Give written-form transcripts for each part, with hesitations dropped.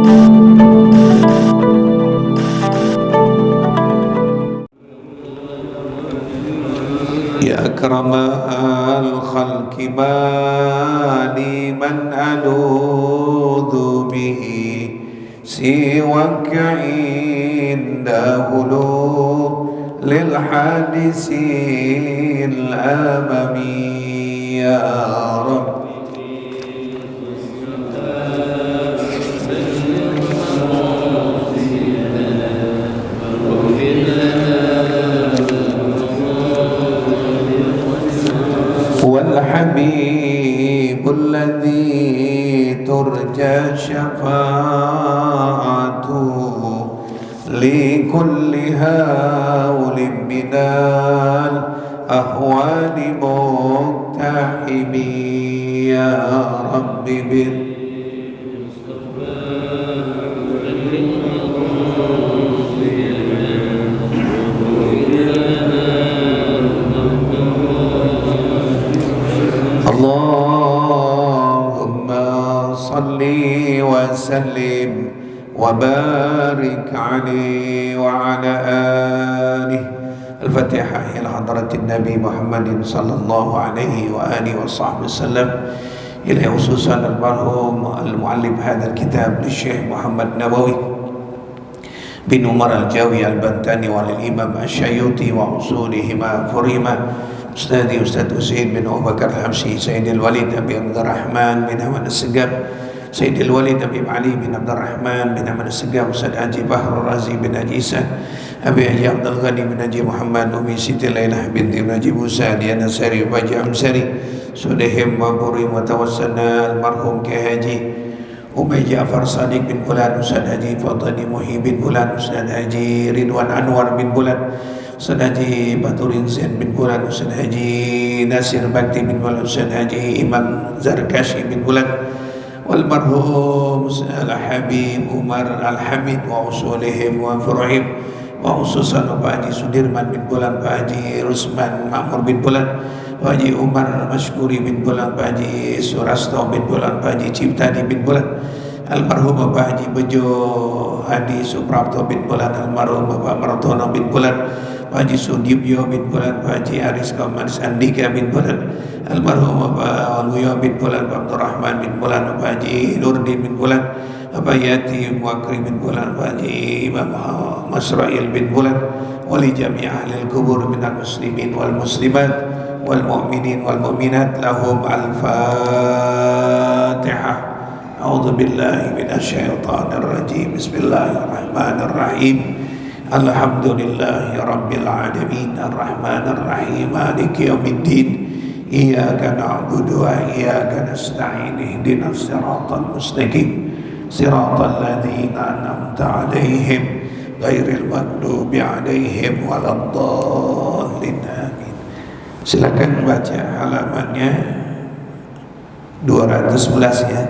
يا أكرم الخلق ما لي من ألوذ به سواك عند هلول للحادث الأممي يا رب والحبيب الذي ترجى شفاعته لكل هول من الأهوال مقتحم يا رب اللهم صل وسلم وبارك عليه وعلى آله. الفاتحة إلى حضرة النبي محمد صلى الله عليه وآله وصحبه وسلم، إلى خصوصا المرحوم المؤلف هذا الكتاب للشيخ محمد نبوي بن عمر الجاوي البنتاني وللإمام الشيوطي وأصولهما فرهما أستاذي أستاذ حسين بن أبو بكر الحمصي، سيد الوليد أبي عبد الرحمن بن أحمد السقاف، سيد الوليد أبي علي بن عبد الرحمن بن أحمد السقاف، أستاذ حاجي بحر الرازي بن حاجي عيسى، أبي حاجي عبد الغني بن حاجي محمد، أمي سيدي ليلى بنت بن حاجي موسى ديانا سري وباجي أمسري سودهم وبوري وتوسلنا المرحوم كهاجي أمي جعفر صادق بن فلان، أستاذ حاجي فضل محي بن فلان، أستاذ حاجي رضوان أنور بن فلان، Ustaz Haji Baturin Zain bin Bulan, Ustaz Haji Nasir Bakti bin Bulan, Ustaz Haji Imam Zarkashi bin Bulan, wal marhum Al-Habib Umar Al-Hamid wa usulihim wa furahim, wa khususan Pak Haji Sudirman bin Bulan, Pak Haji Rusman Ma'mur bin Bulan, Pak Haji Umar Mashkuri bin Bulan, Pak Haji Surasto bin Bulan, Pak Haji Ciptadi bin Bulan, almarhum Pak Haji Bejo Hadi Suprapto bin Bulan, almarhum Bapak Martono bin Bulan, Pak Haji Sudibyo bin Bulan, Pak Haji Aris Kaumanis Andika bin Bulan, almarhum Bapak Waluyo bin Bulan, Pak Abdurrahman bin Bulan, Pak Haji Nurdin bin Bulan, Pak Yati Muakri bin Bulan, Pak Haji Imam Masrail bin Bulan, wali jami' ahli al-kubur minal muslimin wal muslimat wal mu'minin wal mu'minat, lahum al-fatihah. A'udzu billahi minasyaitonir rajim. Bismillahirrahmanirrahim. Alhamdulillahi rabbil alamin, arrahmanir rahim, maliki yaumiddin, iyyaka na'budu wa iyyaka nasta'in, ihdinas siratal mustaqim, siratal ladzina an'amta 'alaihim ghairil maghdubi 'alaihim waladdallin. Amin. Silakan baca halamannya 211 ya.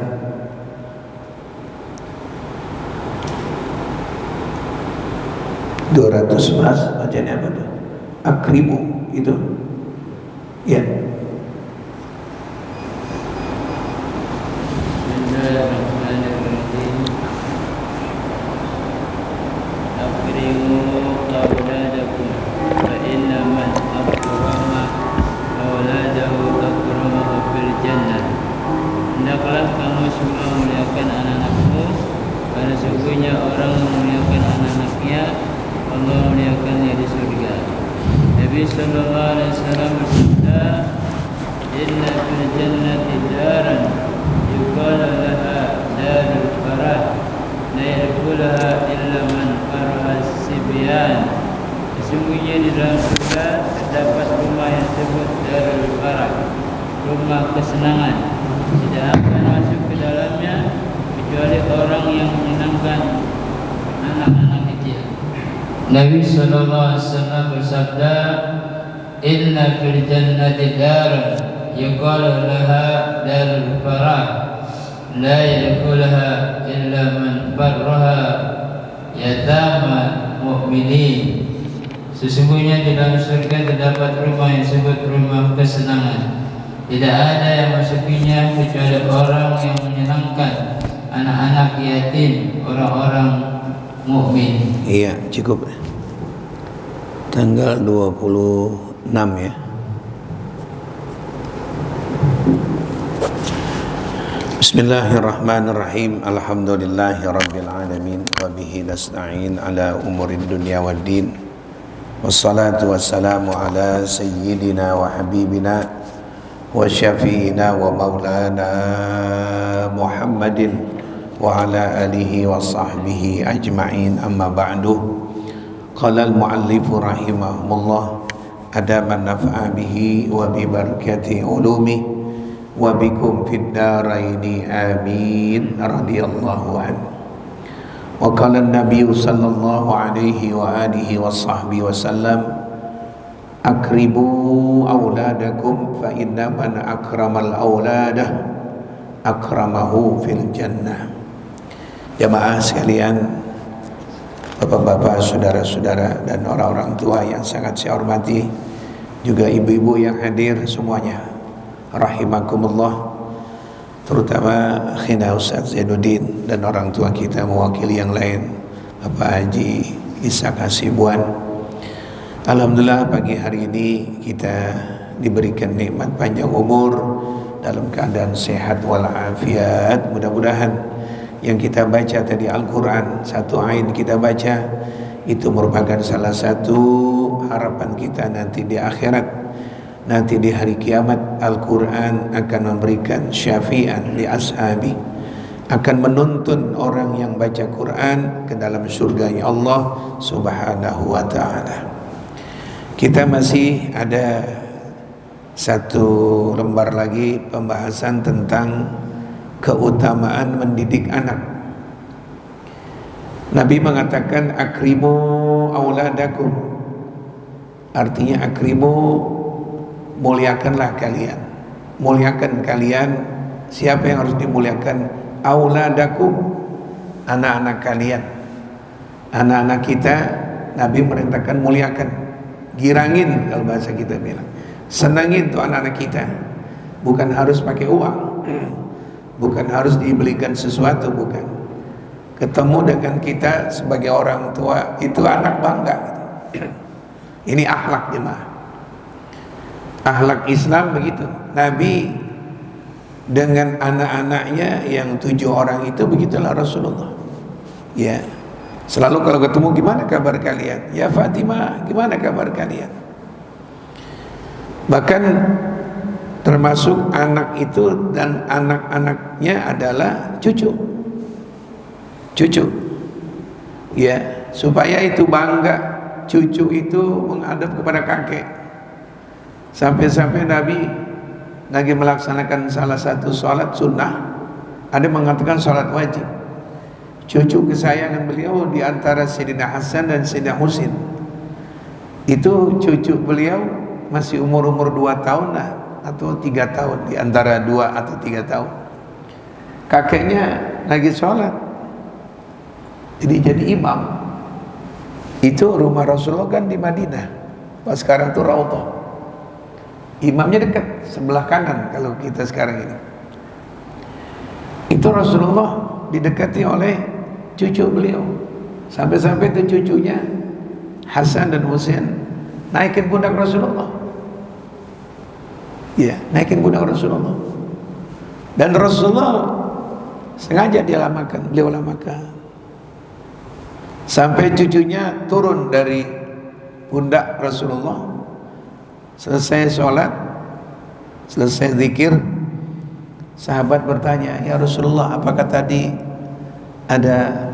211 bacanya apa tuh? Akrimu itu ya. Hendaklah kamu semua memuliakan anak-anakmu, karena sesungguhnya orang memuliakan anak-anaknya, Allah memuliakannya di surga. Nabi sallallahu alaihi wasallam bersabda, "Inna fil jannati daran yuqalu laha darul farah, la yadkhuluha illa man faraha sibyan." Sesungguhnya di dalam surga terdapat rumah yang disebut darul farah, rumah kesenangan. Tidak akan masuk ke dalamnya kecuali orang yang menyenangkan anak-anak kecil. Nabi sallallahu alaihi wasallam bersabda, "Inna fil jannati daran yuqalu laha darul farah, la yadkhuluha illa man barraha yatama mu'minin." Sesungguhnya di dalam surga terdapat rumah yang disebut rumah kesenangan. Tidak ada yang masukinya kecuali orang yang menyenangkan anak-anak yatim, orang-orang mukmin. Iya, cukup. Tanggal 26 ya. Bismillahirrahmanirrahim. Alhamdulillahirabbil alamin wa bihi nasta'in ala umurid dunya waddin. Wassalatu wassalamu ala sayyidina wa habibina wa syafi'ina wa maulana Muhammadin wa ala alihi wa sahbihi ajma'in, amma ba'du. Qala al-muallifu rahimahumullah adaban naf'a bihi wa bi barakati ulumi wa bikum fid daraini amin radhiyallahu anhu. Wa qala an-nabiy sallallahu alaihi wa alihi wa sahbihi wa sallam akrimu auladakum fa inna man akramal auladah akramahu fil jannah. Jamaah sekalian, bapak-bapak, saudara-saudara, dan orang-orang tua yang sangat saya hormati, juga ibu-ibu yang hadir semuanya, rahimakumullah, terutama Khina Ustaz Zainuddin dan orang tua kita mewakili yang lain, Bapak Haji Ishak Hasibuan. Alhamdulillah pagi hari ini kita diberikan nikmat panjang umur dalam keadaan sehat walafiat. Mudah-mudahan yang kita baca tadi Al-Quran, satu ain kita baca, itu merupakan salah satu harapan kita nanti di akhirat. Nanti di hari kiamat Al-Quran akan memberikan syafi'an li ashabi, akan menuntun orang yang baca Quran ke dalam surga Allah subhanahu wa ta'ala. Kita masih ada satu lembar lagi pembahasan tentang keutamaan mendidik anak. Nabi mengatakan akrimu auladakum, artinya akrimu, muliakanlah kalian, muliakan kalian. Siapa yang harus dimuliakan? Auladakum, anak-anak kalian, anak-anak kita. Nabi merintahkan muliakan, girangin kalau bahasa kita bilang, senangin tuh anak-anak kita. Bukan harus pakai uang, bukan harus dibelikan sesuatu, bukan. Ketemu dengan kita sebagai orang tua, itu anak bangga. Ini akhlak jemaah, akhlak Islam begitu. Nabi dengan anak-anaknya yang 7 orang itu begitulah Rasulullah. Ya, selalu kalau ketemu, gimana kabar kalian? Ya Fatimah, gimana kabar kalian? Bahkan termasuk anak itu dan anak-anaknya adalah cucu. Ya, supaya itu bangga, cucu itu menghadap kepada kakek. Sampai-sampai Nabi lagi melaksanakan salah satu sholat sunnah, ada mengatakan sholat wajib. Cucu kesayangan beliau di antara Sayyidina Hasan dan Sayyidina Husin, itu cucu beliau masih umur-umur 2 tahun lah, atau 3 tahun, di antara 2 atau 3 tahun. Kakeknya lagi sholat, jadi imam. Itu rumah Rasulullah kan di Madinah, pas sekarang tuh Raudhah. Imamnya dekat sebelah kanan kalau kita sekarang ini. Itu Rasulullah didekati oleh cucu beliau, sampai-sampai itu cucunya Hasan dan Husain naikin pundak Rasulullah. Ya, naikin pundak Rasulullah. Dan Rasulullah sengaja dia lamakan, beliau lamakan, sampai cucunya turun dari pundak Rasulullah. Selesai sholat, selesai zikir, sahabat bertanya, ya Rasulullah, apakah tadi ada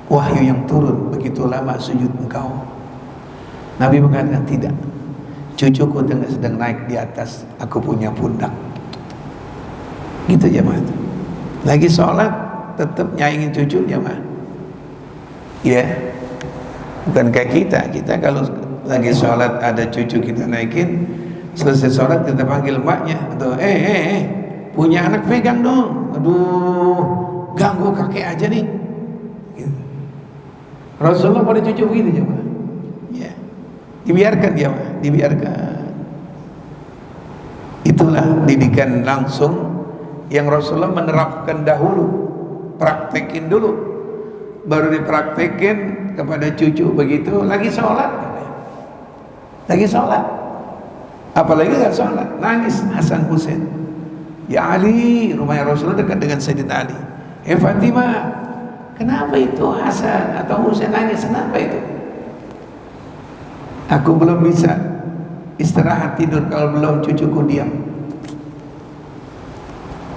wahyu yang turun begitu lama sujud engkau? Nabi mengatakan tidak, cucuku sedang naik di atas, aku punya pundak. Gitu jemaah. Lagi sholat tetap nyaingin cucu jemaah. Ya, bukan kayak kita kalau lagi sholat ada cucu kita naikin, selesai sholat kita panggil emaknya, atau punya anak pegang dong, aduh ganggu kakek aja nih. Gitu. Rasulullah pada cucu begitu jemaah. Ya, dibiarkan dia, dibiarkan. Itulah didikan langsung yang Rasulullah menerapkan dahulu praktekin dulu, baru dipraktekin kepada cucu begitu lagi sholat, apalagi nggak sholat, nangis Hasan Husain. Ya Ali, rumahnya Rasulullah dekat dengan Sayyidina Ali. Fatimah, kenapa itu Hasan atau Husain nangis? Kenapa itu? Aku belum bisa istirahat tidur kalau belum cucuku diam.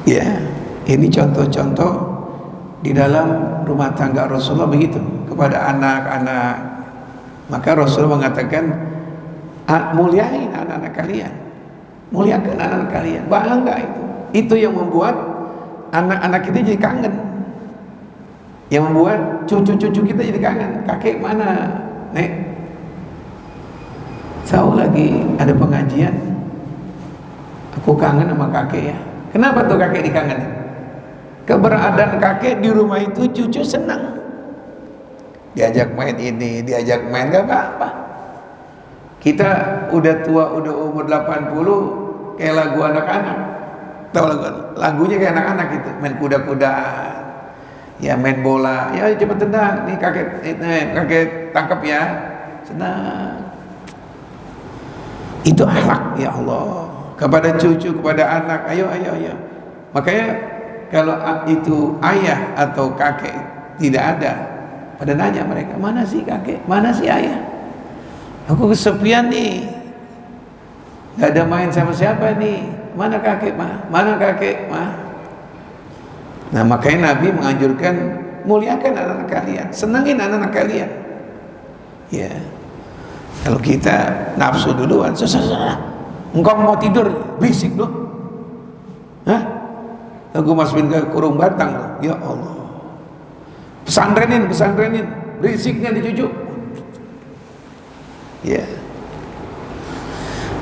Ya, ini contoh-contoh di dalam rumah tangga Rasulullah begitu kepada anak-anak. Maka Rasulullah mengatakan, muliain anak-anak kalian, muliakan anak-anak kalian. Bangga itu yang membuat anak-anak kita jadi kangen, yang membuat cucu-cucu kita jadi kangen. Kakek mana, Nek? Tahu lagi ada pengajian, aku kangen sama kakek ya. Kenapa tuh kakek dikangenin? Keberadaan kakek di rumah itu cucu senang. Diajak main ini, diajak main, gak apa-apa. Kita udah tua, udah umur 80, kayak lagu anak-anak. Tahu lagunya kayak anak-anak itu, main kuda-kudaan, ya main bola, ya coba tendang, nih kakek tangkap ya, senang. Itu akhlak ya Allah kepada cucu, kepada anak. Ayo. Makanya kalau itu ayah atau kakek tidak ada, pada nanya mereka, mana sih kakek, mana sih ayah? Aku kesepian nih, gak ada main sama siapa nih. Mana kakek mah? Mana kakek mah? Nah makanya Nabi menganjurkan muliakan anak-anak kalian, senangin anak-anak kalian. Ya, kalau kita nafsu duluan, engkau mau tidur berisik loh. Hah? Aku masukin ke kurung batang loh. Ya Allah. Pesantrenin, berisiknya dicucu. Ya.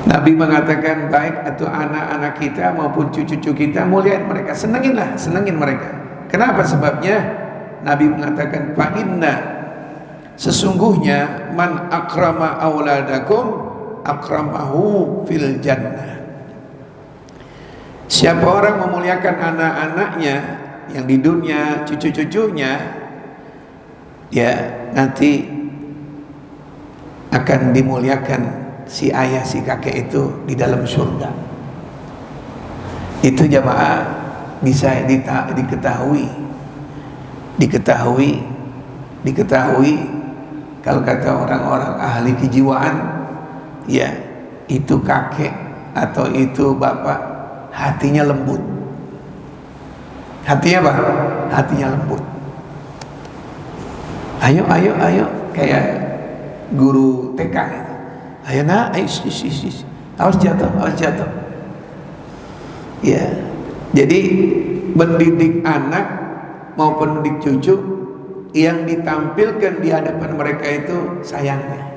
Nabi mengatakan baik atau anak-anak kita maupun cucu-cucu kita, muliain mereka, senengin mereka. Kenapa sebabnya? Nabi mengatakan fa inna, sesungguhnya man akrama auladakum akramahu fil jannah. Siapa orang memuliakan anak-anaknya yang di dunia, cucu-cucunya, ya nanti akan dimuliakan si ayah, si kakek itu di dalam surga. Itu jamaah bisa diketahui kalau kata orang-orang ahli kejiwaan, ya itu kakek atau itu bapak hatinya lembut. Hatinya apa? Hatinya lembut. Ayo kayak guru TK itu. Ayo nak, harus jatuh. Ya, jadi mendidik anak maupun mendidik cucu yang ditampilkan di hadapan mereka itu sayangnya.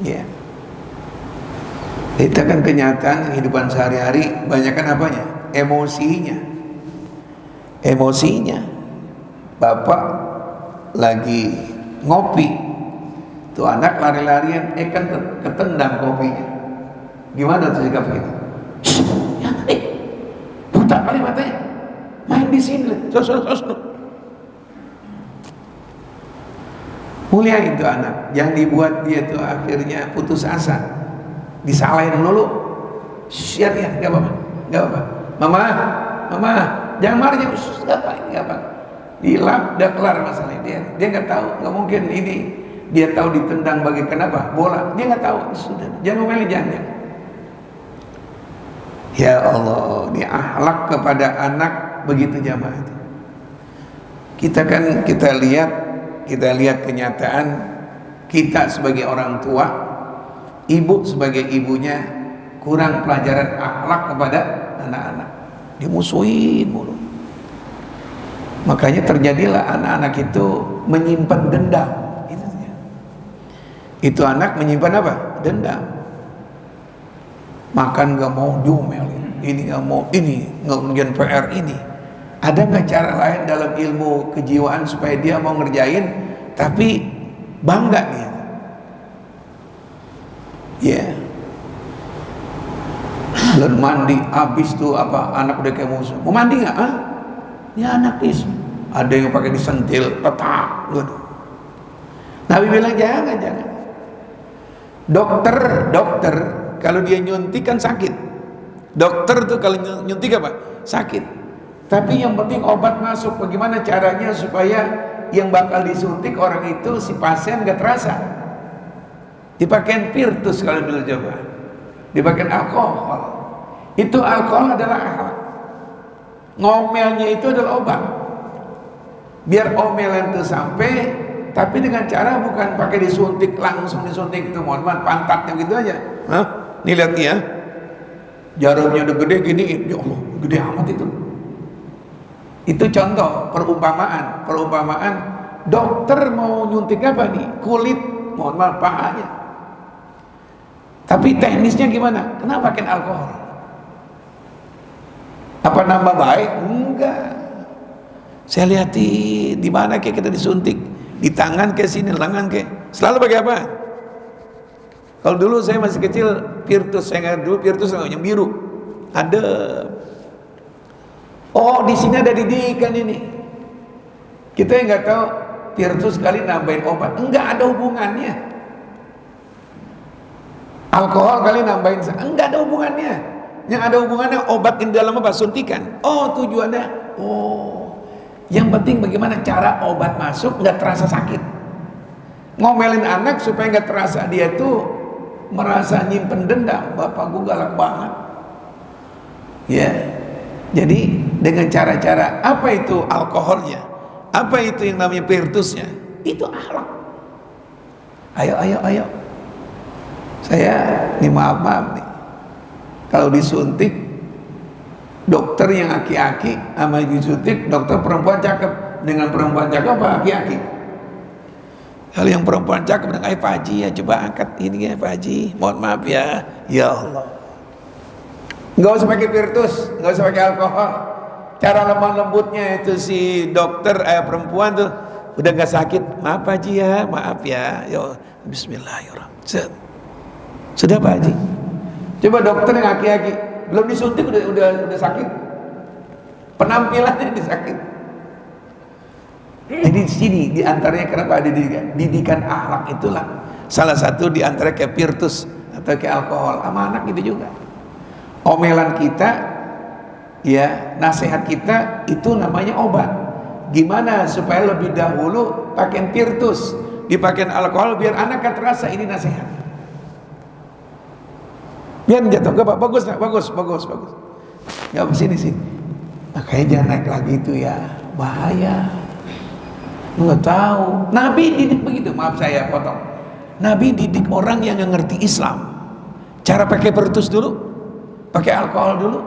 Ya, itu kan kenyataan kehidupan sehari-hari. Banyakan apanya? Emosinya. Bapak lagi ngopi, tuh anak lari-larian, kan ketendang kopinya. Gimana tuh sikap kita? Ya, buta kali matanya, main di sini. Mulia itu anak, yang dibuat dia tuh akhirnya putus asa, disalahin dulu. Siap ya, nggak apa-apa. Mama, jangan marah, nggak apa. Dilap, udah kelar masalahnya. Dia nggak tahu, nggak mungkin ini. Dia tahu ditendang bagi kenapa? Bola. Dia nggak tahu. Sudah, jangan ngomelin, jangan. Ya Allah, ini akhlak kepada anak begitu jamaah itu. Kita lihat kenyataan kita sebagai orang tua, ibu sebagai ibunya kurang pelajaran akhlak kepada anak-anak. Dimusuhin mulu. Makanya terjadilah anak-anak itu menyimpan dendam. Itu anak menyimpan apa? Dendam. Makan gak mau diomelin, ini gak mau, ini gak ngerjain PR ini. Ada gak cara lain dalam ilmu kejiwaan supaya dia mau ngerjain tapi bangga dia? Ya, belum mandi, habis tuh apa, anak udah kayak musuh. Mau mandi gak? Ya anak ada yang pakai disentil, letak. Nabi bilang jangan. Dokter kalau dia nyuntik kan sakit. Dokter tuh kalau nyuntik apa? Sakit. Tapi yang penting obat masuk. Bagaimana caranya supaya yang bakal disuntik orang itu, si pasien gak terasa? Dipakein Pirtus kalau dulu coba. Dipakein alkohol. Itu alkohol adalah akhlak. Ngomelnya itu adalah obat. Biar omelan itu sampai, tapi dengan cara bukan pakai disuntik, langsung disuntik itu, mohon maaf, pantatnya gitu aja. Hah? Nih lihat nih ya, jarumnya udah gede gini, ya Allah, gede amat itu. Itu contoh perumpamaan dokter mau nyuntik apa nih? Kulit, mohon maaf, pahanya. Tapi teknisnya gimana? Kenapa pakai alkohol? Apa nambah baik? Enggak. Saya lihat di mana kayak kita disuntik, di tangan ke sini, lengan ke, selalu pakai apa? Kalau dulu saya masih kecil, Pirtus, saya ingat dulu Pirtus yang biru, ada. Oh, di sini ada didikan ini. Kita yang nggak tahu Pirtus kali nambahin obat, enggak ada hubungannya. Alkohol kali nambahin, enggak ada hubungannya. Yang ada hubungannya obat di dalam apa? Suntikan. Oh, tujuannya, yang penting bagaimana cara obat masuk nggak terasa sakit. Ngomelin anak supaya nggak terasa dia tuh merasa nyimpen dendam. Bapak gue galak banget. Ya, jadi dengan cara-cara apa itu alkoholnya, apa itu yang namanya Pirtusnya, itu akhlak. Ayo. Saya nih maaf nih, kalau disuntik dokter yang aki-aki sama disuntik dokter perempuan cakep, dengan perempuan cakep apa aki-aki? Kalau yang perempuan cakep dengan Pak Haji ya coba angkat ini ya Pak Haji, mohon maaf ya Allah. Nggak usah pakai Pirtus, nggak usah pakai alkohol. Cara lemah lembutnya itu si dokter perempuan tuh udah nggak sakit, maaf Pak Haji ya, maaf ya, Bismillahirrahmanirrahim. Sudah Pak Haji. Coba dokter yang aki-aki belum disuntik udah sakit, penampilannya disakit. Jadi di sini diantaranya kenapa ada didikan akhlak, itulah salah satu diantara kayak Pirtus atau kayak alkohol. Sama anak gitu juga, omelan kita ya, nasihat kita itu namanya obat. Gimana supaya lebih dahulu pakai Pirtus, dipakai alkohol biar anak kan terasa ini nasihat. Biar jatuh, enggak Pak, bagus. Enggak sini. Makanya jangan naik lagi itu ya, bahaya. Enggak tahu. Nabi didik begitu, maaf saya potong. Nabi didik orang yang ngerti Islam. Cara pakai Pirtus dulu, pakai alkohol dulu.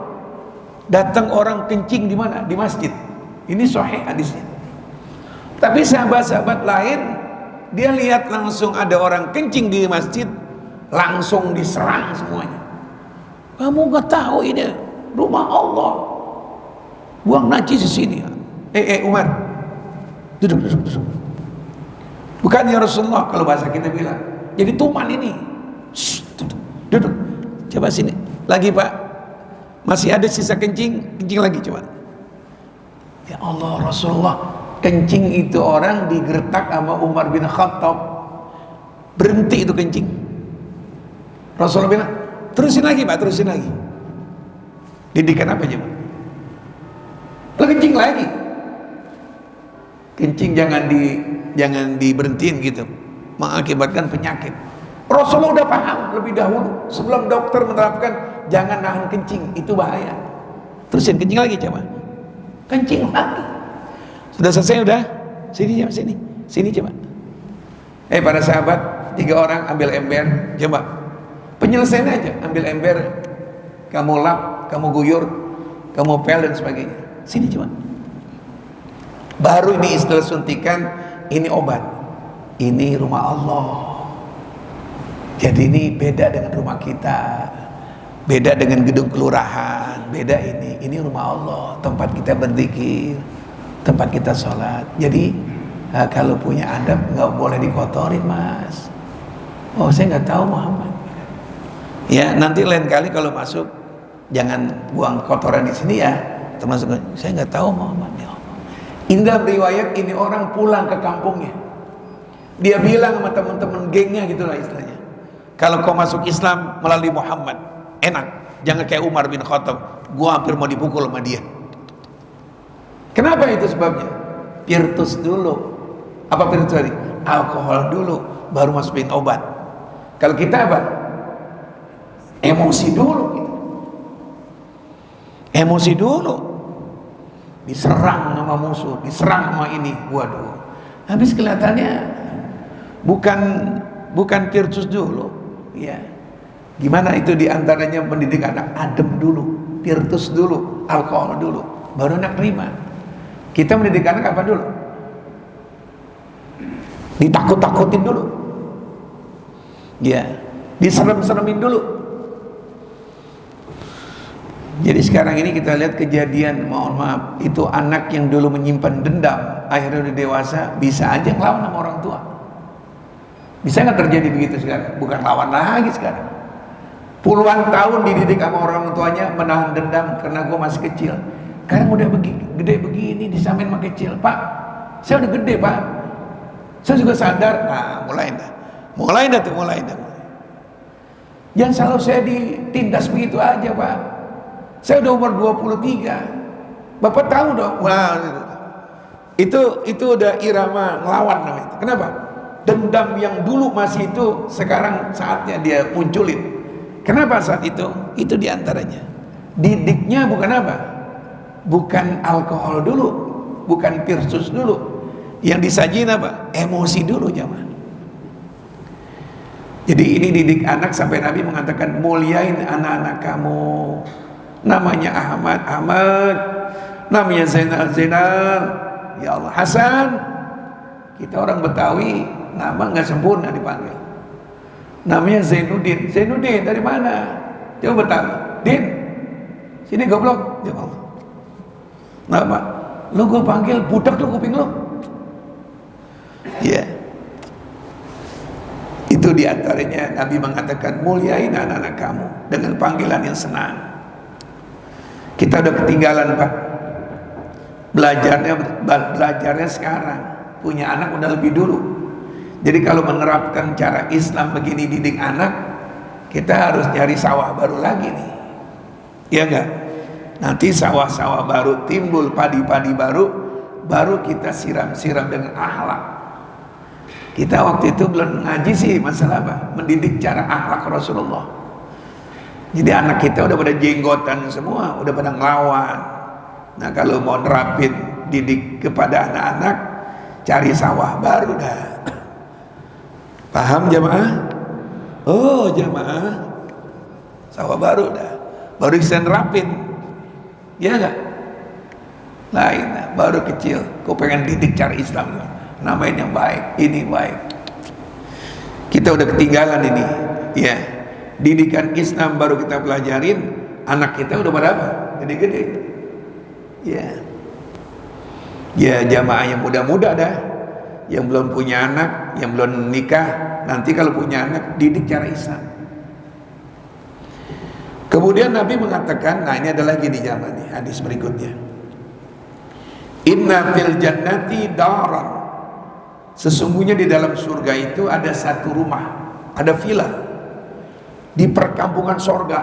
Datang orang kencing di mana? Di masjid. Ini sahih hadisnya. Tapi sahabat-sahabat lain, dia lihat langsung ada orang kencing di masjid, langsung diserang semuanya. Kamu nggak tahu ini rumah Allah, buang najis di sini. Umar, duduk. Bukan ya Rasulullah, kalau bahasa kita bilang. Jadi tuman ini. Duduk. Coba sini. Lagi Pak, masih ada sisa kencing lagi coba. Ya Allah Rasulullah, kencing itu orang digertak sama Umar bin Khattab, berhenti itu kencing. Rasulullah bilang, terusin lagi Pak, terusin lagi. Didikan apa coba? Lo kencing lagi. Kencing jangan diberhentiin gitu, mengakibatkan penyakit. Rasulullah udah paham lebih dahulu sebelum dokter menerapkan jangan nahan kencing, itu bahaya. Terusin kencing lagi coba. Kencing lagi. Sudah selesai udah? Sini coba. Para sahabat, 3 orang ambil ember, coba. Penyelesaian aja, ambil ember, kamu lap, kamu guyur, kamu pel dan sebagainya. Sini coba. Baru ini istilah suntikan, ini obat. Ini rumah Allah. Jadi ini beda dengan rumah kita, beda dengan gedung kelurahan, beda ini rumah Allah, tempat kita berzikir, tempat kita sholat. Jadi kalau punya adab nggak boleh dikotorin Mas. Oh saya nggak tahu Muhammad. Ya nanti lain kali kalau masuk jangan buang kotoran di sini ya, termasuk saya nggak tahu Muhammad ya. Ini dalam riwayat, ini orang pulang ke kampungnya. Dia bilang sama teman-teman gengnya gitulah istilahnya, kalau kau masuk Islam melalui Muhammad, enak. Jangan kayak Umar bin Khattab, gua hampir mau dipukul sama dia. Kenapa itu sebabnya? Pirtus dulu. Apa pirtus tadi? Alkohol dulu, baru masukin obat. Kalau kita apa? Emosi dulu gitu. Emosi dulu. Diserang sama musuh, diserang sama ini. Waduh. Habis kelihatannya bukan pirtus dulu. Ya. Gimana itu diantaranya mendidik anak? Adem dulu, pirtus dulu, alkohol dulu, baru anak terima. Kita mendidik anak apa dulu? Ditakut-takutin dulu. Ya, diserem-seremin dulu. Jadi sekarang ini kita lihat kejadian, mohon maaf, itu anak yang dulu menyimpan dendam, akhirnya udah dewasa, bisa aja ngelawan sama orang tua. Bisa nggak terjadi begitu sekarang? Bukan lawan lagi sekarang. Puluhan tahun dididik sama orang tuanya menahan dendam karena gue masih kecil. Sekarang udah gede begini disamain sama kecil. Pak, saya udah gede pak, saya juga sadar. Nah mulai dah. Jangan selalu saya ditindas begitu aja pak. Saya udah umur 23. Bapak tahu dong. Wah, itu udah irama ngelawan namanya. Kenapa? Dendam yang dulu masih itu, sekarang saatnya dia munculin. Kenapa saat itu? Itu diantaranya. Didiknya bukan apa? Bukan alkohol dulu, bukan pirsus dulu. Yang disajiin apa? Emosi dulu jamaah. Jadi ini didik anak sampai Nabi mengatakan, muliain anak-anak kamu. Namanya Ahmad, namanya Zainal. Ya Allah, Hasan. Kita orang Betawi, nama nggak sempurna dipanggil. Namanya Zainuddin. Zainuddin dari mana? Coba Betawi. Din, sini goblok. Ya Allah. Nama, lu gue panggil budak lu kuping lu. Ya. Itu diantaranya Nabi mengatakan, muliain anak-anak kamu dengan panggilan yang senang. Kita udah ketinggalan pak. Belajarnya sekarang. Punya anak udah lebih dulu. Jadi kalau menerapkan cara Islam begini didik anak, kita harus nyari sawah baru lagi nih. Iya enggak? Nanti sawah-sawah baru timbul, padi-padi baru kita siram-siram dengan akhlak. Kita waktu itu belum ngaji sih masalah apa? Mendidik cara akhlak Rasulullah. Jadi anak kita udah pada jenggotan semua, udah pada ngelawan. Nah kalau mau nerapin didik kepada anak-anak, cari sawah baru dah. Paham jamaah? Oh jamaah, sawah baru dah, baru bisa nerapin. Ya enggak? Lain, baru kecil. Kau pengen didik cara Islam, namain yang baik, ini baik. Kita udah ketinggalan ini. Ya, didikan Islam baru kita pelajarin. Anak kita udah berapa? Gede-gede. Ya, ya jamaah yang muda-muda dah, yang belum punya anak, yang belum nikah, nanti kalau punya anak didik cara Islam. Kemudian Nabi mengatakan, nah ini adalah gini zaman nih, hadis berikutnya. Inna fil jannati daran. Sesungguhnya di dalam surga itu ada satu rumah, ada villa di perkampungan surga,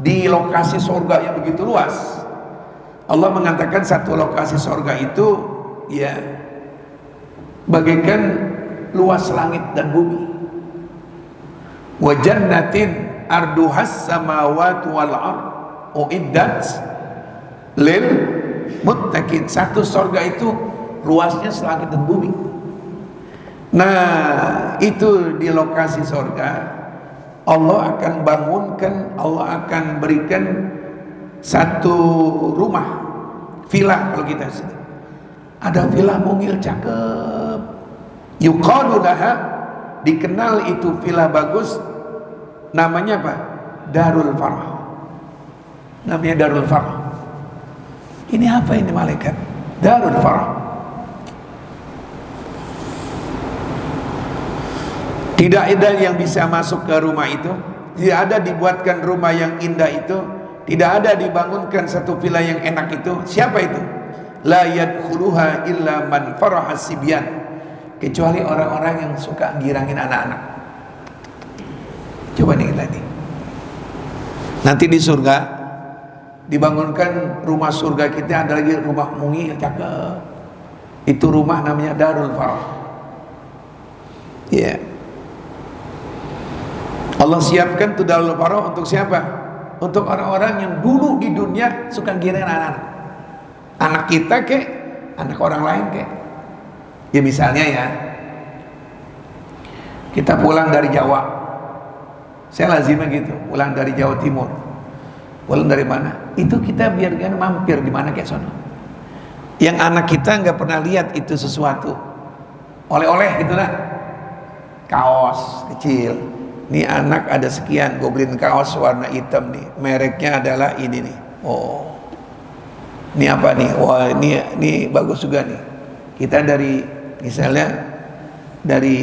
di lokasi surga yang begitu luas. Allah mengatakan satu lokasi surga itu ya bagaikan luas langit dan bumi. Wa jannatin arduhas samawati wal ard uiddat lil muttaqin. Satu surga itu luasnya selangit dan bumi. Nah, itu di lokasi surga Allah akan bangunkan, Allah akan berikan satu rumah, villa kalau kita sini. Ada villa mungil cakep. Yuqalu laha, dikenal itu villa bagus. Namanya apa? Darul Farah. Namanya Darul Farah. Ini apa ini malaikat? Darul Farah. Tidak ada yang bisa masuk ke rumah itu. Tidak ada dibuatkan rumah yang indah itu. Tidak ada dibangunkan satu villa yang enak itu. Siapa itu? la yadkhuluha illa man faraha sibyan, kecuali orang-orang yang suka girangin anak-anak. Coba nih tadi. Nanti di surga dibangunkan rumah surga kita, ada lagi rumah mungi yang cakep. Itu rumah namanya Darul Farah. Ya. Allah siapkan tuh Darul Farah untuk siapa? Untuk orang-orang yang dulu di dunia suka girangin anak-anak. Anak kita kek, anak orang lain kek. Ya misalnya ya, kita pulang dari Jawa, saya lazimnya gitu, pulang dari Jawa Timur, pulang dari mana, itu kita biarkan mampir di mana kayak sono. Yang anak kita nggak pernah lihat itu sesuatu, oleh-oleh gitulah, kaos kecil. Nih anak ada sekian, gue beliin kaos warna hitam nih, mereknya adalah ini nih. Oh, ini apa nih? Wah ini bagus juga nih. Kita dari misalnya dari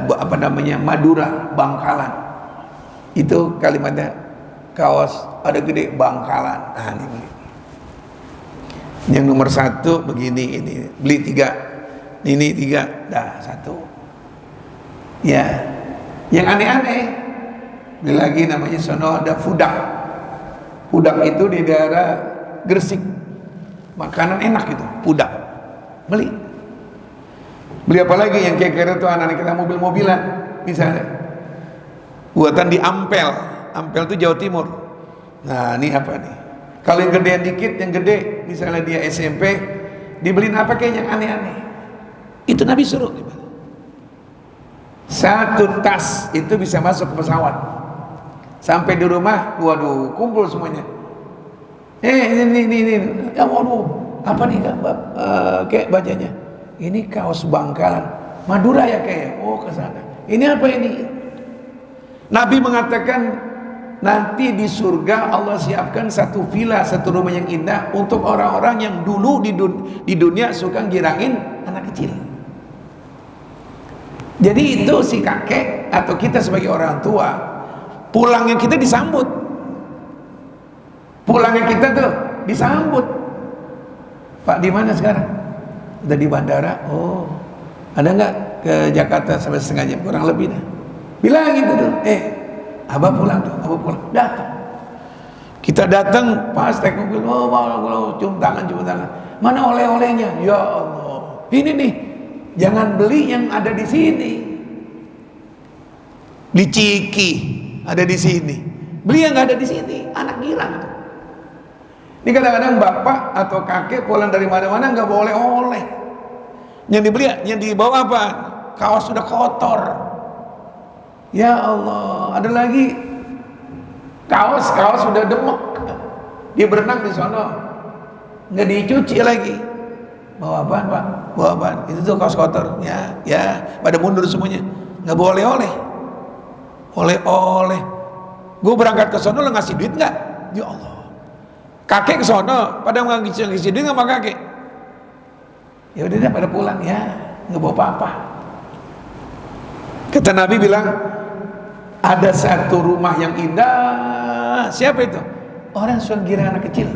apa namanya Madura, Bangkalan, itu kalimatnya kaos ada gede Bangkalan. Nah ini beli. Yang nomor 1 begini, ini beli 3, ini 3, dah 1. Ya, yang aneh-aneh beli lagi namanya sono ada Fudak. Fudak itu di daerah Gresik, makanan enak itu, Fudak. Beli apa lagi yang kira-kira tuh anak-anak kita mobil-mobilan misalnya buatan di Ampel itu Jawa Timur. Nah ini apa nih, kalau yang gedean dikit, yang gede misalnya dia SMP, dibeliin apa kayak yang aneh-aneh. Itu Nabi suruh. 1 tas itu bisa masuk ke pesawat, sampai di rumah waduh kumpul semuanya. Ini ya waduh, apa nih kayak bacanya, ini kaos Bangkalan Madura ya kayak, oh ke sana. Ini apa ini? Nabi mengatakan nanti di surga Allah siapkan satu villa, satu rumah yang indah untuk orang-orang yang dulu di dunia suka girangin anak kecil. Jadi itu si kakek atau kita sebagai orang tua, pulangnya kita disambut. Pulangnya kita tuh disambut. Pak di mana sekarang? Udah di bandara. Oh, ada nggak ke Jakarta sampai setengah jam kurang lebih dah. Bilang gitu tuh. Abah pulang tuh, abah pulang. Datang. Kita datang pas naik mobil. Oh, cium tangan. Mana oleh-olehnya? Ya Allah. Ini nih, jangan beli yang ada di sini. Di Ciki ada di sini. Beli yang nggak ada di sini. Anak girang tuh. Ini kadang-kadang bapak atau kakek pulang dari mana-mana nggak boleh oleh. Yang dibeli, yang dibawa apa? Kaos sudah kotor. Ya Allah, ada lagi kaos sudah demek. Dia berenang di sono, nggak dicuci lagi. Bawa apaan Pak? Bawa apaan? Itu tuh kaos kotor. Ya, pada mundur semuanya. Nggak boleh oleh. Gue berangkat ke sono, lo ngasih duit nggak? Ya Allah. Kakek ke sono, pada ngasih duit nggak sama kakek? Ya udah pada pulang ya, nggak bawa apa-apa. Kata Nabi bilang, ada satu rumah yang indah. Siapa itu? Orang suka girang anak kecil.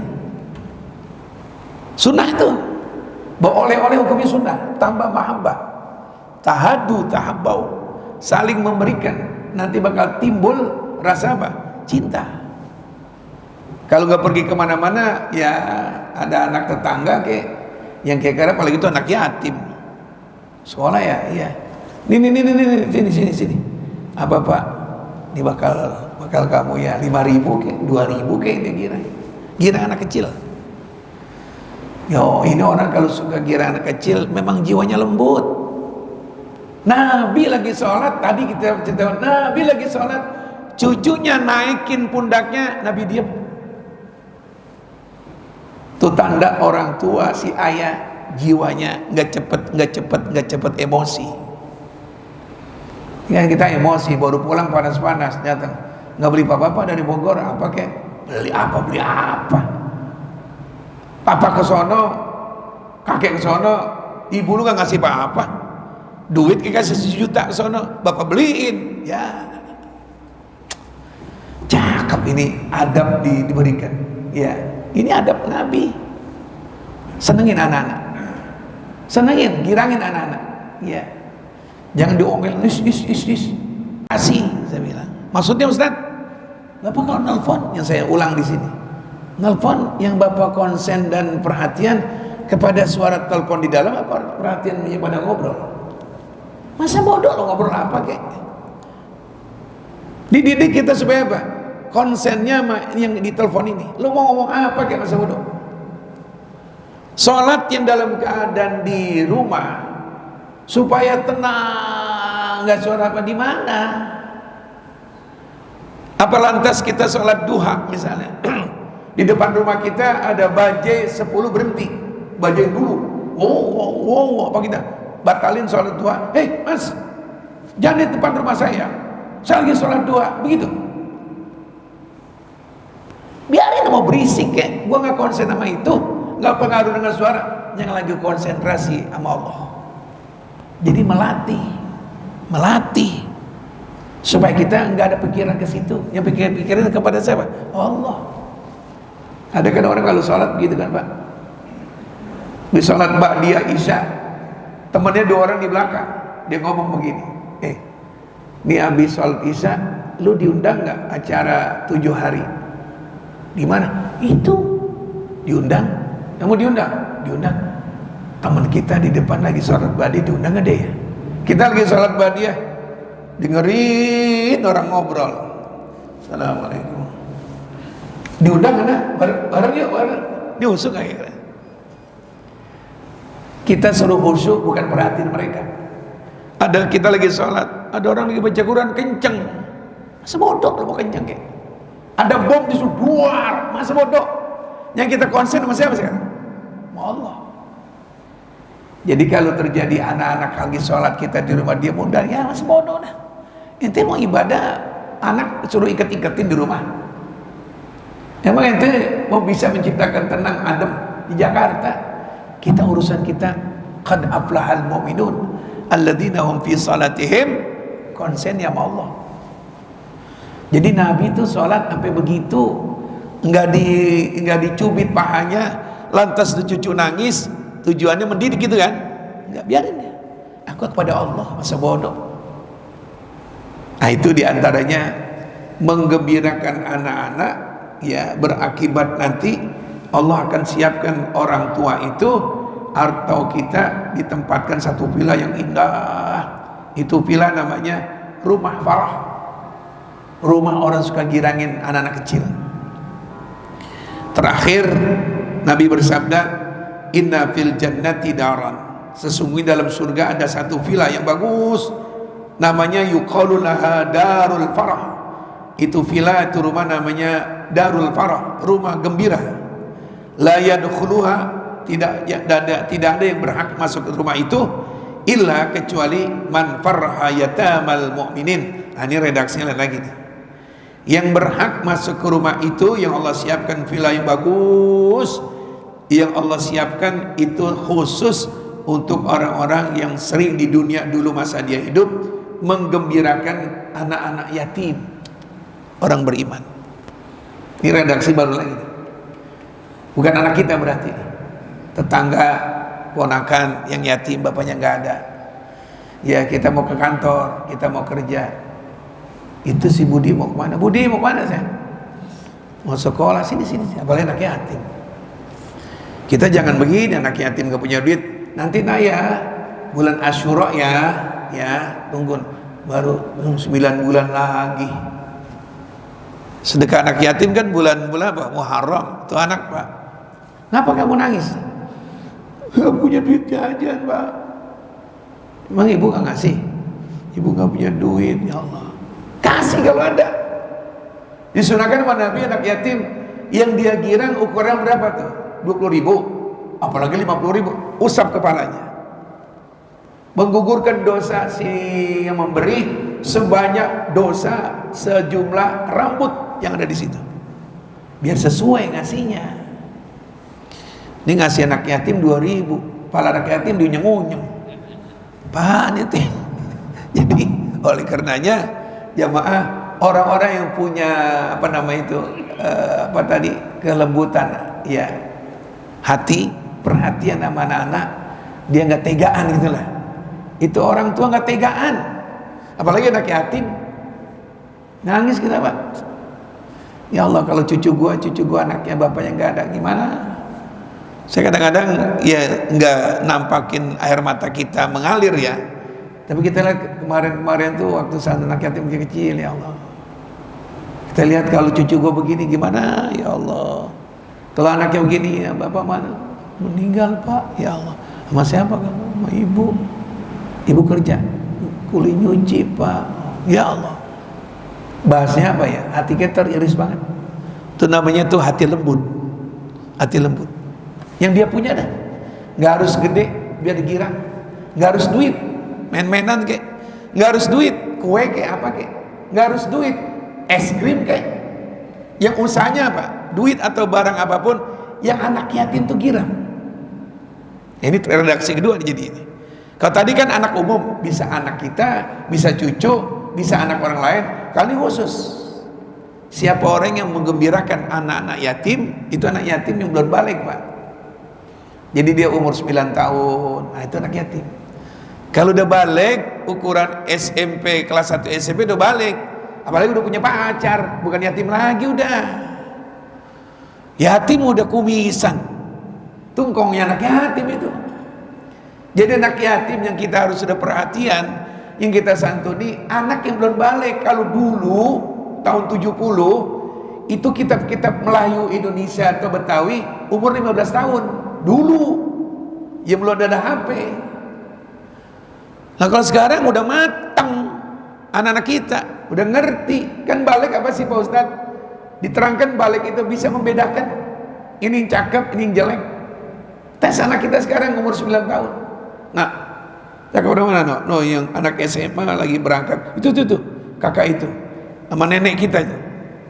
Sunnah itu. Bawa oleh-oleh hukumnya sunnah. Tambah mahabbah. Tahadu tahabbau. Saling memberikan. Nanti bakal timbul rasa apa? Cinta. Kalau nggak pergi kemana-mana, ya ada anak tetangga yang kira-kira apalagi itu anak yatim. Sekolah ya, iya. Nih, sini. Apa Pak? Ini bakal kamu ya 5.000 ke 2.000 ke dia gira anak kecil. Yo, ini orang kalau suka gira anak kecil memang jiwanya lembut. Nabi lagi sholat, tadi kita cerita, Nabi lagi sholat, cucunya naikin pundaknya, Nabi diam. Itu tanda orang tua, si ayah jiwanya nggak cepet emosi. Ya kita emosi, baru pulang panas-panas, datang nggak beli apa-apa dari Bogor, apa kek? Beli apa? Papa ke sono, kakek ke sono, ibu lu nggak ngasih apa-apa, duit kasih 1 juta ke sono, bapak beliin, ya. Cakep ini adab diberikan, ya. Ini adab Nabi. Senengin anak-anak, senengin, girangin anak-anak. Ya, jangan diomel, is. Kasih, saya bilang. Maksudnya Ustaz, Bapak kalau nelfon, yang saya ulang di sini, nelfon yang Bapak konsen dan perhatian kepada suara telepon di dalam, apa perhatiannya pada ngobrol? Masa bodoh lo ngobrol apa kek? Dididik kita supaya apa? Konsennya yang di telepon ini. Lo mau ngomong apa kek masa bodoh? Sholat yang dalam keadaan di rumah supaya tenang, nggak suara apa di mana? Apa lantas kita sholat duha misalnya? Di depan rumah kita ada bajai 10 berhenti, bajai dulu. Wow, apa kita batalin sholat duha? Hei mas, jangan di depan rumah saya lagi sholat duha, begitu. Biarin mau berisik ya, gua nggak konsen sama itu, nggak pengaruh dengan suara, yang lagi konsentrasi sama Allah. Jadi melatih supaya kita nggak ada pikiran ke situ, yang pikiran kepada siapa? Allah. Ada kan orang kalau sholat gitu kan Pak, di sholat ba'diyah isya, temannya 2 orang di belakang, dia ngomong begini, ini habis sholat isya, lu diundang nggak acara 7 hari? Di mana? Itu diundang. Kamu diundang? Diundang. Teman kita di depan lagi sholat ba'diyah, diundang nggak deh ya? Kita lagi sholat ba'diyah, dengerin orang ngobrol. Assalamualaikum. Diundang mana? Bareng yuk, bareng. Diusuk akhirnya. Kita suruh khusyuk, bukan perhatiin mereka. Ada kita lagi sholat, ada orang lagi baca Quran kenceng, masa bodoh lo mau kenceng kayak. Ada bom di luar, masa bodoh. Yang kita konsen sama siapa sekarang? Sama Allah. Jadi kalau terjadi anak-anak lagi sholat kita di rumah dia mudah, ya masa bodoh dah. Ente mau ibadah, anak suruh ikat-ikatin di rumah. Emang ente mau bisa menciptakan tenang adem di Jakarta? Kita urusan kita, qad aflahal mu'minun alladzina hum fi salatihim konsen ya sama Allah. Jadi Nabi itu sholat sampai begitu, enggak dicubit pahanya, lantas cucu nangis, tujuannya mendidik gitu kan? Enggak, biarin dia. Aku kepada Allah, masa bodoh. Nah itu diantaranya menggembirakan anak-anak, ya berakibat nanti Allah akan siapkan orang tua itu atau kita ditempatkan satu villa yang indah. Itu villa namanya rumah farah, rumah orang suka girangin anak-anak kecil. Terakhir Nabi bersabda, inna fil jannati daran, sesungguhnya dalam surga ada satu villa yang bagus, namanya yuqalu laha darul farah. Itu villa, itu rumah namanya darul farah, rumah gembira. La yadkhuluha, tidak ada yang berhak masuk ke rumah itu illa kecuali man farha yatamal mu'minin. Nah, ini redaksinya lain lagi nih. Yang berhak masuk ke rumah itu yang Allah siapkan villa yang bagus, yang Allah siapkan itu khusus untuk orang-orang yang sering di dunia dulu masa dia hidup menggembirakan anak-anak yatim, orang beriman. Ini redaksi baru lagi nih. Bukan anak kita berarti, tetangga, ponakan yang yatim bapaknya nggak ada. Ya kita mau ke kantor, kita mau kerja. Itu si Budi mau kemana? Budi mau kemana saya? Mau sekolah, sini. Apalagi anak yatim. Kita jangan begini, anak yatim gak punya duit. Nanti naya bulan Asyura ya tunggu baru 9 bulan lagi. Sedekah anak yatim kan bulan apa? Muharram. Itu anak Pak. Kenapa kamu nangis? Gak punya duit jajan Pak. Emang ibu gak ngasih? Ibu gak punya duit, ya Allah. Kasih kalau ada. Disunahkan sama Nabi anak yatim yang dia girang ukuran berapa tuh? 20.000, apalagi 50.000, usap kepalanya. Menggugurkan dosa si yang memberi sebanyak dosa sejumlah rambut yang ada di situ. Biar sesuai ngasihnya. Ini ngasih anak yatim 2.000, kepala anak yatim diunyeng-unyeng. Apaan itu? Jadi oleh karenanya jamaah, orang-orang yang punya kelembutan ya hati, perhatian sama anak-anak, dia nggak tegaan gitu lah. Itu orang tua nggak tegaan, apalagi anak yatim. Nangis kita Pak. Ya Allah, kalau cucu gua anaknya bapaknya nggak ada, gimana? Saya kadang-kadang ya nggak nampakin air mata kita mengalir ya, tapi kita lihat kemarin tuh waktu saat anak yatim kecil, ya Allah, kita lihat kalau cucu gua begini gimana, ya Allah. Kalau anaknya begini, ya bapak mana? Meninggal Pak, ya Allah. Sama siapa kamu? Sama ibu kerja, kuli nyuci Pak, ya Allah. Bahasnya apa ya? Hati kita teriris banget. Itu namanya tuh hati lembut. Hati lembut. Yang dia punya dah. Nggak harus gede biar digirang. Nggak harus duit. Main-mainan kayak. Nggak harus duit. Kue kayak apa kayak. Nggak harus duit. Es krim kayak. Yang usahanya apa? Duit atau barang apapun yang anak yatim tuh girang. Ini redaksi kedua jadi ini. Kalau tadi kan anak umum, bisa anak kita, bisa cucu, bisa anak orang lain. Kali khusus, siapa orang yang menggembirakan anak-anak yatim, itu anak yatim yang belum balik Pak. Jadi dia umur 9 tahun, nah itu anak yatim. Kalau udah balik, ukuran SMP, kelas 1 SMP udah balik, apalagi udah punya pacar, bukan yatim lagi udah. Yatim udah kumisan, tungkongnya anak yatim itu. Jadi anak yatim yang kita harus sudah perhatian, yang kita santuni, anak yang belum balik. Kalau dulu tahun 70 itu kitab-kitab Melayu Indonesia atau Betawi umur 15 tahun dulu, yang belum ada HP. Nah kalau sekarang udah matang anak-anak kita, udah ngerti kan balik apa sih Pak Ustadz? Diterangkan balik itu bisa membedakan ini yang cakep, ini yang jelek. Tes anak kita sekarang umur 9 tahun. Nah, kakak udah mana? No, yang anak SMA lagi berangkat. Itu tuh, kakak itu sama nenek kita.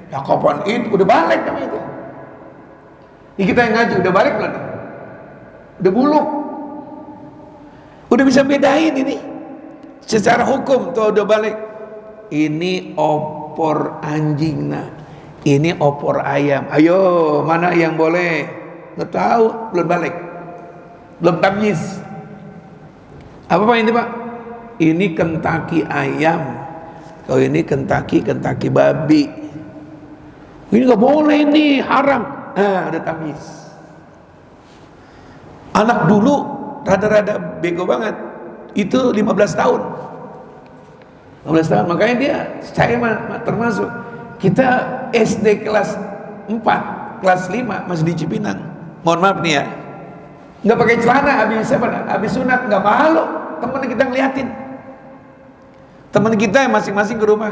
Ya kapan itu udah balik sama itu. Ini kita yang ngaji udah balik belum? Udah buluk. Udah bisa bedain ini. Secara hukum tuh udah balik. Ini opor anjing nah. Ini opor ayam. Ayo, mana yang boleh? Nggak tahu, belum balik. Belum tamyiz. Apa Pak ini Pak? Ini Kentucky ayam. Kalau ini Kentucky babi. Ini nggak boleh, ini haram. Udah tamyiz. Anak dulu rada-rada bego banget. Itu 15 tahun. 15 tahun. Makanya dia, saya termasuk. Kita SD kelas 4, kelas 5 masih di Cipinang. Mohon maaf nih ya. Nggak pakai celana habis sunat, nggak malu. Temen kita ngeliatin. Temen kita yang masing-masing ke rumah.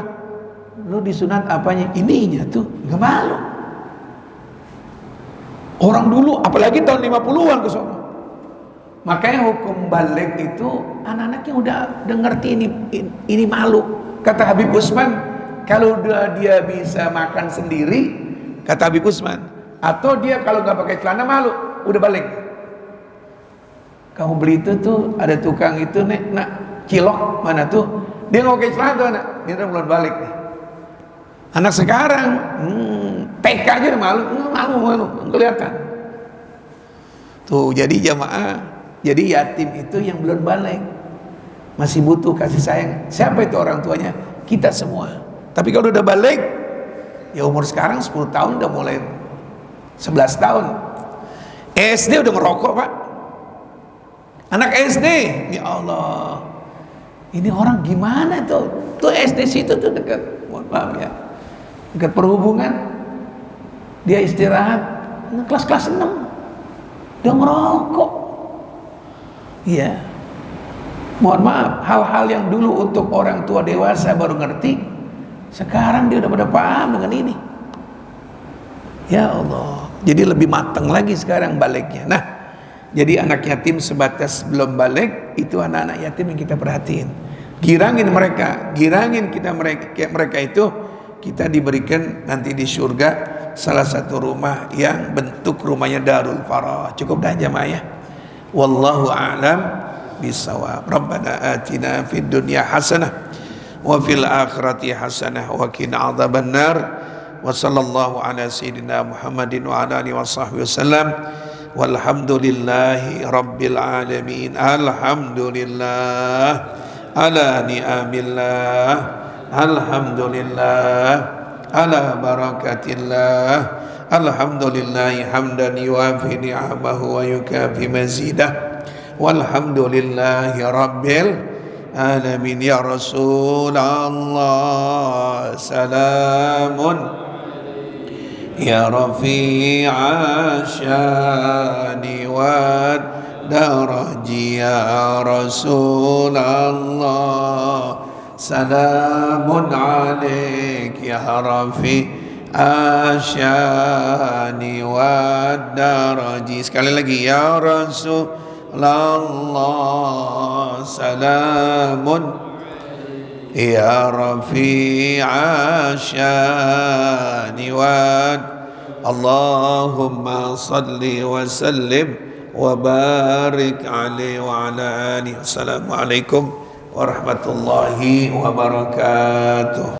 Lu disunat apanya? Ininya tuh, nggak malu. Orang dulu, apalagi tahun 50-an ke sana. Makanya hukum balik itu anak-anaknya udah ngerti ini malu. Kata Habib Usman, kalau dia bisa makan sendiri, kata Habib Usman, atau dia kalau nggak pakai celana malu, udah balik. Kamu beli itu tuh ada tukang itu nak cilok mana tuh, dia nggak pakai celana tuh anak, dia udah mulai balik nih. Anak sekarang TK aja udah malu kelihatan. Tuh jadi jamaah, jadi yatim itu yang belum balik, masih butuh kasih sayang. Siapa itu orang tuanya? Kita semua. Tapi kalau udah balik, ya umur sekarang 10 tahun udah mulai 11 tahun. SD udah ngerokok Pak. Anak SD, ya Allah. Ini orang gimana tuh? Tuh SD situ tuh dekat, mohon maaf ya, dekat perhubungan. Dia istirahat, kelas 6, dia ngerokok. Iya. Mohon maaf, hal-hal yang dulu untuk orang tua dewasa baru ngerti, sekarang dia udah pada paham dengan ini. Ya Allah, jadi lebih matang lagi sekarang baliknya. Nah, jadi anak yatim sebatas belum balik, itu anak-anak yatim yang kita perhatiin. Girangin mereka, mereka itu kita diberikan nanti di surga salah satu rumah yang bentuk rumahnya Darul Farah. Cukup dah jamaah ya. Wallahu a'lam bisawab. Rabbana atina fid dunya hasanah wa fil akhirati hasanah wa qina adzabannar. Wa sallallahu ala sayyidina Muhammadin wa ala alihi washabbihi wasallam. walhamdulillahi rabbil alamin. Alhamdulillah ala ni'amillah, alhamdulillah ala barakatillah, alhamdulillahi hamdan yuwafi ni'amahu wa yukafi mazidah, walhamdulillahi rabbil alamin. Ya Rasulullah salamun ya rafi'a syani wa daraji, ya Rasulullah salamun alaik ya rafi'a syani wa daraji. Sekali lagi, ya Rasulullah salamun ya rafi'a syani wa Allahumma salli wa sallim wa barik alaihi wa ala alihi. Assalamualaikum warahmatullahi wabarakatuh.